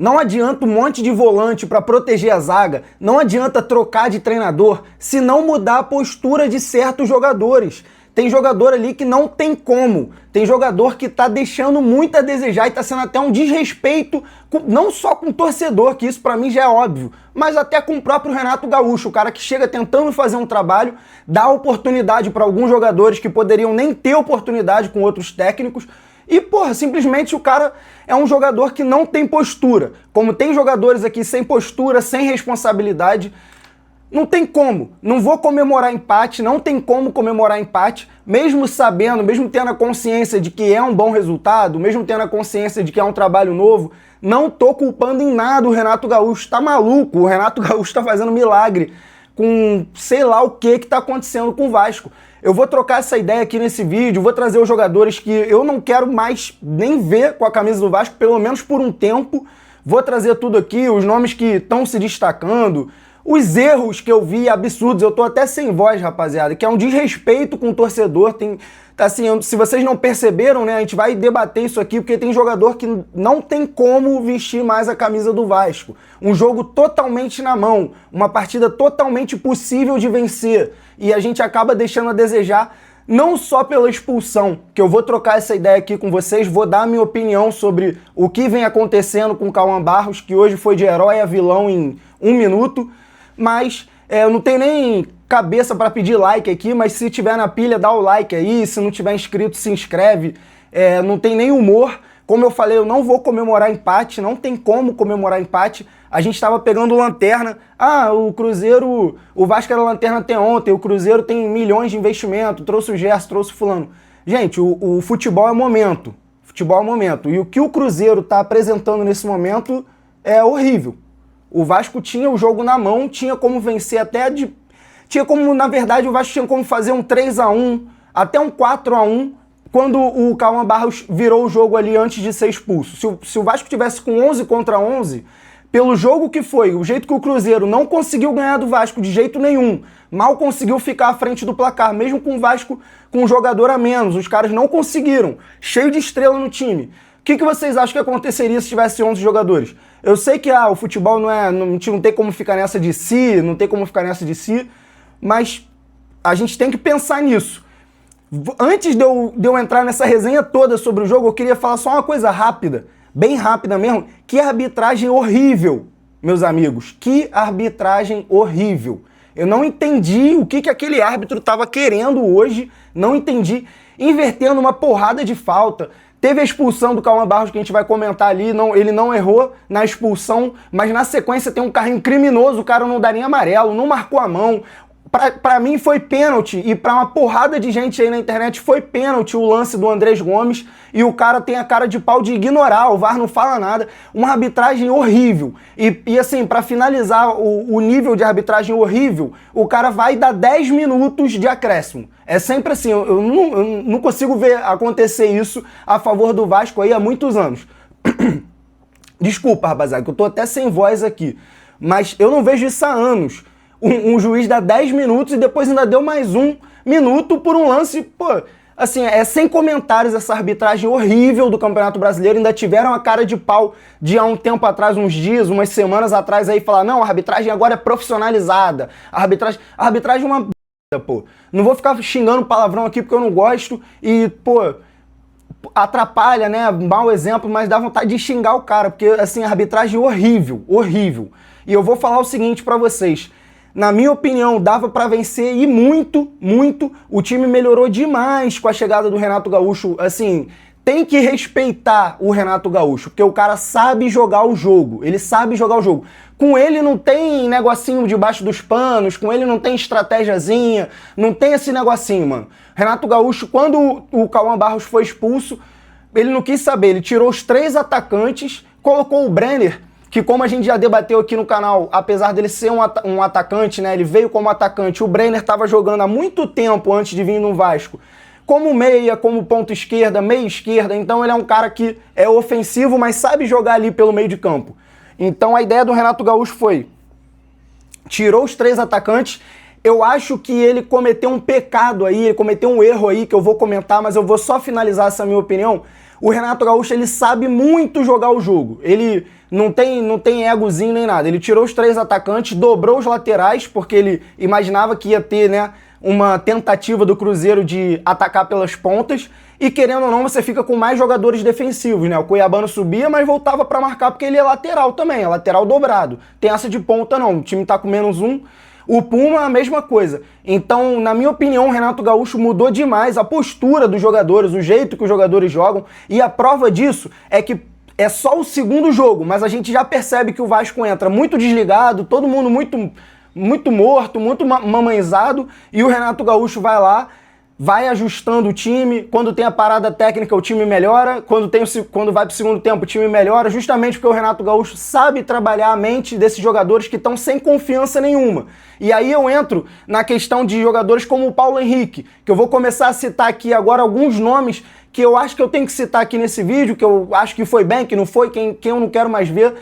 Não adianta um monte de volante para proteger a zaga, não adianta trocar de treinador se não mudar a postura de certos jogadores. Tem jogador ali que não tem como, tem jogador que tá deixando muito a desejar e tá sendo até um desrespeito, não só com o torcedor, que isso para mim já é óbvio, mas até com o próprio Renato Gaúcho, o cara que chega tentando fazer um trabalho, dá oportunidade para alguns jogadores que poderiam nem ter oportunidade com outros técnicos. E, porra, simplesmente o cara é um jogador que não tem postura. Como tem jogadores aqui sem postura, sem responsabilidade, não tem como. Não vou comemorar empate, não tem como comemorar empate, mesmo sabendo, mesmo tendo a consciência de que é um bom resultado, mesmo tendo a consciência de que é um trabalho novo, não tô culpando em nada o Renato Gaúcho. Tá maluco? O Renato Gaúcho tá fazendo milagre com sei lá o que tá acontecendo com o Vasco. Eu vou trocar essa ideia aqui nesse vídeo, vou trazer os jogadores que eu não quero mais nem ver com a camisa do Vasco, pelo menos por um tempo. Vou trazer tudo aqui, os nomes que estão se destacando, os erros que eu vi absurdos. Eu tô até sem voz, rapaziada, que é um desrespeito com o torcedor. Assim, se vocês não perceberam, né, a gente vai debater isso aqui, porque tem jogador que não tem como vestir mais a camisa do Vasco. Um jogo totalmente na mão, uma partida totalmente possível de vencer, e a gente acaba deixando a desejar, não só pela expulsão, que eu vou trocar essa ideia aqui com vocês, vou dar a minha opinião sobre o que vem acontecendo com o Cauã Barros, que hoje foi de herói a vilão em 1 minuto, mas eu não tenho nem cabeça para pedir like aqui, mas se tiver na pilha, dá o like aí, se não tiver inscrito, se inscreve. Não tem nem humor. Como eu falei, eu não vou comemorar empate, não tem como comemorar empate. A gente estava pegando lanterna. Ah, o Cruzeiro, o Vasco era lanterna até ontem, o Cruzeiro tem milhões de investimento, trouxe o Gerson, trouxe o fulano. Gente, o futebol é momento. Futebol é momento. E o que o Cruzeiro está apresentando nesse momento é horrível. O Vasco tinha o jogo na mão, tinha como vencer até de... Tinha como, na verdade, o Vasco tinha como fazer um 3-1, até um 4-1, quando o Cauã Barros virou o jogo ali antes de ser expulso. Se o Vasco tivesse com 11 contra 11, pelo jogo que foi, o jeito que o Cruzeiro não conseguiu ganhar do Vasco de jeito nenhum, mal conseguiu ficar à frente do placar, mesmo com o Vasco com um jogador a menos, os caras não conseguiram, cheio de estrela no time. O que vocês acham que aconteceria se tivesse 11 jogadores? Eu sei que o futebol não tem como ficar nessa de si, não tem como ficar nessa de si, mas a gente tem que pensar nisso. Antes de eu entrar nessa resenha toda sobre o jogo, eu queria falar só uma coisa rápida, bem rápida mesmo. Que arbitragem horrível, meus amigos. Que arbitragem horrível. Eu não entendi o que aquele árbitro estava querendo hoje, não entendi. Invertendo uma porrada de falta. Teve a expulsão do Cauã Barros, que a gente vai comentar ali, ele não errou na expulsão, mas na sequência tem um carrinho criminoso, o cara não dá nem amarelo, não marcou a mão. Pra mim foi pênalti, e pra uma porrada de gente aí na internet foi pênalti o lance do Andrés Gomes, e o cara tem a cara de pau de ignorar, o VAR não fala nada, uma arbitragem horrível. E assim, pra finalizar o nível de arbitragem horrível, o cara vai dar 10 minutos de acréscimo. É sempre assim, eu não consigo ver acontecer isso a favor do Vasco aí há muitos anos. Desculpa, rapaziada, que eu tô até sem voz aqui, mas eu não vejo isso há anos. Um juiz dá 10 minutos e depois ainda deu mais 1 minuto por um lance, pô, assim, sem comentários essa arbitragem horrível do Campeonato Brasileiro. Ainda tiveram a cara de pau de há um tempo atrás, uns dias, umas semanas atrás aí, falar, não, a arbitragem agora é profissionalizada, a arbitragem é uma b****, pô. Não vou ficar xingando palavrão aqui porque eu não gosto e, pô, atrapalha, né, mau exemplo, mas dá vontade de xingar o cara, porque, assim, a arbitragem horrível, horrível. E eu vou falar o seguinte pra vocês, na minha opinião, dava pra vencer e muito, muito. O time melhorou demais com a chegada do Renato Gaúcho. Assim, tem que respeitar o Renato Gaúcho, porque o cara sabe jogar o jogo. Ele sabe jogar o jogo. Com ele não tem negocinho debaixo dos panos, com ele não tem estratégiazinha, não tem esse negocinho, mano. Renato Gaúcho, quando o Cauã Barros foi expulso, ele não quis saber. Ele tirou os 3 atacantes, colocou o Brenner, que como a gente já debateu aqui no canal, apesar dele ser um atacante, né, ele veio como atacante, o Brenner estava jogando há muito tempo antes de vir no Vasco, como meia, como ponta esquerda, meia esquerda, então ele é um cara que é ofensivo, mas sabe jogar ali pelo meio de campo. Então a ideia do Renato Gaúcho foi, tirou os 3 atacantes, eu acho que ele cometeu um pecado aí, ele cometeu um erro aí, que eu vou comentar, mas eu vou só finalizar essa minha opinião. O Renato Gaúcho, ele sabe muito jogar o jogo. Ele não tem egozinho nem nada. Ele tirou os 3 atacantes, dobrou os laterais, porque ele imaginava que ia ter, né, uma tentativa do Cruzeiro de atacar pelas pontas. E querendo ou não, você fica com mais jogadores defensivos, né? O Cuiabano subia, mas voltava para marcar porque ele é lateral também, é lateral dobrado. Tem essa de ponta não, o time tá com -1. O Puma, a mesma coisa. Então, na minha opinião, o Renato Gaúcho mudou demais a postura dos jogadores, o jeito que os jogadores jogam. E a prova disso é que é só o segundo jogo, mas a gente já percebe que o Vasco entra muito desligado, todo mundo muito morto, muito mamãezado, e o Renato Gaúcho vai lá, vai ajustando o time. Quando tem a parada técnica, o time melhora. Quando vai pro segundo tempo, o time melhora, justamente porque o Renato Gaúcho sabe trabalhar a mente desses jogadores que estão sem confiança nenhuma. E aí eu entro na questão de jogadores como o Paulo Henrique, que eu vou começar a citar aqui agora alguns nomes que eu acho que eu tenho que citar aqui nesse vídeo, que eu acho que foi bem, que não foi, quem eu não quero mais ver.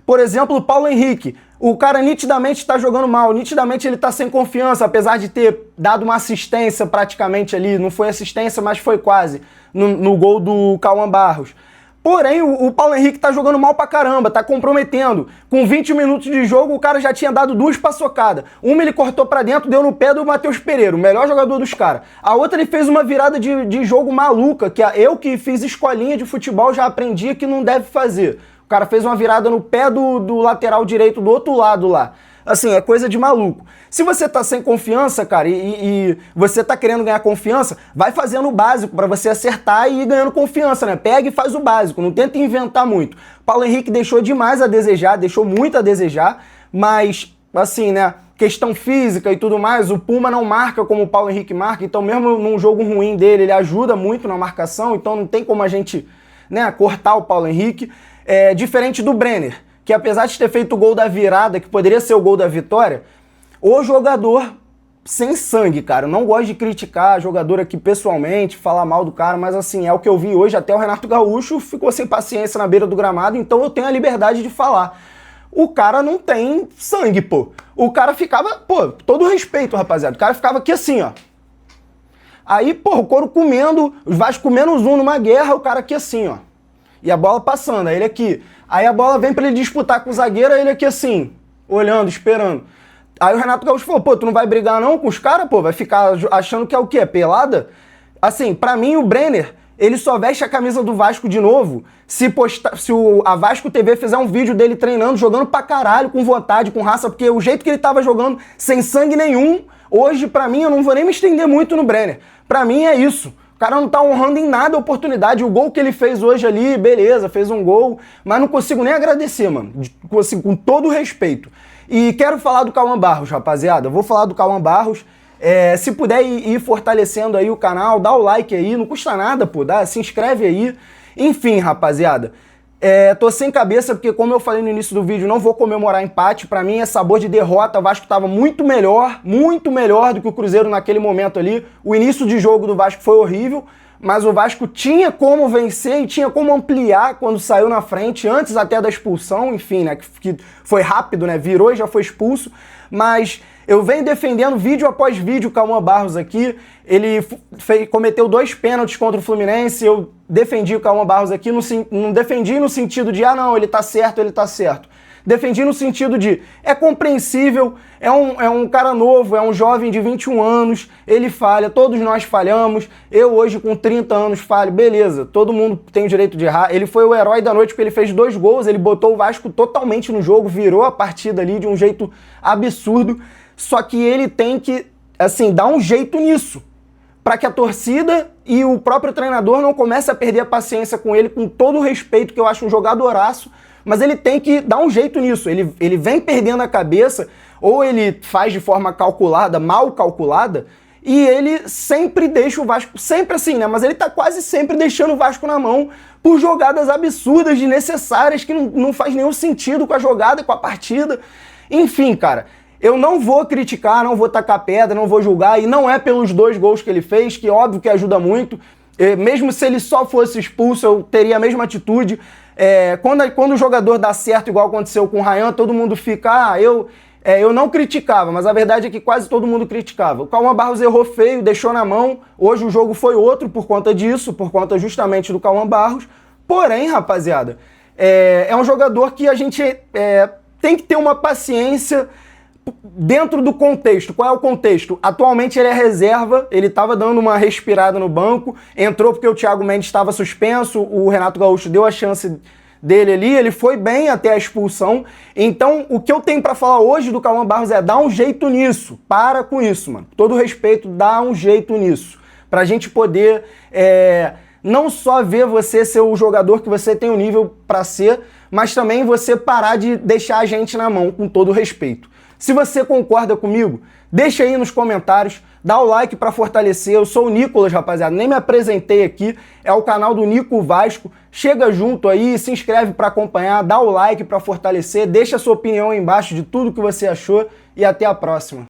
Por exemplo, o Paulo Henrique. O cara nitidamente está jogando mal, nitidamente ele está sem confiança, apesar de ter dado uma assistência praticamente ali, não foi assistência, mas foi quase, no gol do Cauã Barros. Porém, o Paulo Henrique tá jogando mal pra caramba, tá comprometendo. Com 20 minutos de jogo, o cara já tinha dado 2 paçocadas. Uma ele cortou pra dentro, deu no pé do Matheus Pereira, o melhor jogador dos caras. A outra ele fez uma virada de jogo maluca, que eu que fiz escolinha de futebol já aprendi que não deve fazer. O cara fez uma virada no pé do lateral direito do outro lado lá. Assim, é coisa de maluco. Se você tá sem confiança, cara, e você tá querendo ganhar confiança, vai fazendo o básico pra você acertar e ir ganhando confiança, né? Pega e faz o básico, não tenta inventar muito. Paulo Henrique deixou demais a desejar, deixou muito a desejar, mas, assim, né, questão física e tudo mais, o Puma não marca como o Paulo Henrique marca, então mesmo num jogo ruim dele, ele ajuda muito na marcação, então não tem como a gente, né, cortar o Paulo Henrique. Diferente do Brenner, que apesar de ter feito o gol da virada, que poderia ser o gol da vitória, o jogador sem sangue, cara. Eu não gosto de criticar jogador aqui pessoalmente, falar mal do cara, mas assim, é o que eu vi hoje, até o Renato Gaúcho ficou sem paciência na beira do gramado, então eu tenho a liberdade de falar. O cara não tem sangue, pô. O cara ficava, pô, todo respeito, rapaziada, o cara ficava aqui assim, ó. Aí, pô, o couro comendo, os Vasco com -1 numa guerra, o cara aqui assim, ó. E a bola passando, aí ele aqui. Aí a bola vem pra ele disputar com o zagueiro, aí ele aqui assim, olhando, esperando. Aí o Renato Gaúcho falou, pô, tu não vai brigar não com os caras, pô? Vai ficar achando que é o quê? Pelada? Assim, pra mim o Brenner, ele só veste a camisa do Vasco de novo se a Vasco TV fizer um vídeo dele treinando, jogando pra caralho, com vontade, com raça, porque o jeito que ele tava jogando, sem sangue nenhum, hoje pra mim, eu não vou nem me estender muito no Brenner. Pra mim é isso. O cara não tá honrando em nada a oportunidade. O gol que ele fez hoje ali, beleza, fez um gol, mas não consigo nem agradecer, mano. Assim, com todo o respeito. E quero falar do Cauã Barros, rapaziada. Vou falar do Cauã Barros. Se puder ir fortalecendo aí o canal, dá o like aí, não custa nada, pô, se inscreve aí. Enfim, rapaziada. Tô sem cabeça porque, como eu falei no início do vídeo, não vou comemorar empate. Pra mim é sabor de derrota. O Vasco tava muito melhor do que o Cruzeiro naquele momento ali. O início de jogo do Vasco foi horrível, mas o Vasco tinha como vencer e tinha como ampliar quando saiu na frente, antes até da expulsão, enfim, né, que foi rápido, né, virou e já foi expulso. Mas eu venho defendendo vídeo após vídeo o Cauã Barros aqui. Ele cometeu 2 pênaltis contra o Fluminense. Eu defendi o Cauã Barros aqui, não defendi no sentido de, não, ele tá certo, ele tá certo. Defendi no sentido de, é compreensível, é um cara novo, é um jovem de 21 anos, ele falha, todos nós falhamos, eu hoje com 30 anos falho, beleza, todo mundo tem o direito de errar. Ele foi o herói da noite porque ele fez 2 gols, ele botou o Vasco totalmente no jogo, virou a partida ali de um jeito absurdo, só que ele tem que, assim, dar um jeito nisso, para que a torcida e o próprio treinador não comece a perder a paciência com ele, com todo o respeito, que eu acho um jogadoraço, mas ele tem que dar um jeito nisso. Ele vem perdendo a cabeça, ou ele faz de forma calculada, mal calculada, e ele sempre deixa o Vasco, sempre assim, né? Mas ele tá quase sempre deixando o Vasco na mão por jogadas absurdas, desnecessárias, que não faz nenhum sentido com a jogada, com a partida. Enfim, cara, eu não vou criticar, não vou tacar pedra, não vou julgar, e não é pelos 2 gols que ele fez, que óbvio que ajuda muito. Mesmo se ele só fosse expulso, eu teria a mesma atitude. Quando o jogador dá certo, igual aconteceu com o Ryan, todo mundo fica, eu não criticava, mas a verdade é que quase todo mundo criticava. O Cauã Barros errou feio, deixou na mão. Hoje o jogo foi outro por conta disso, por conta justamente do Cauã Barros. Porém, rapaziada, é um jogador que a gente tem que ter uma paciência dentro do contexto. Qual é o contexto? Atualmente ele é reserva, ele estava dando uma respirada no banco, entrou porque o Thiago Mendes estava suspenso, o Renato Gaúcho deu a chance dele ali, ele foi bem até a expulsão. Então, o que eu tenho pra falar hoje do Cauã Barros é: dá um jeito nisso. Para com isso, mano. Todo respeito, dá um jeito nisso. Pra gente poder não só ver você ser o jogador que você tem o nível pra ser, mas também você parar de deixar a gente na mão, com todo respeito. Se você concorda comigo, deixa aí nos comentários, dá o like pra fortalecer. Eu sou o Nicolas, rapaziada, nem me apresentei aqui, é o canal do Nico Vasco. Chega junto aí, se inscreve pra acompanhar, dá o like pra fortalecer, deixa a sua opinião aí embaixo de tudo que você achou e até a próxima.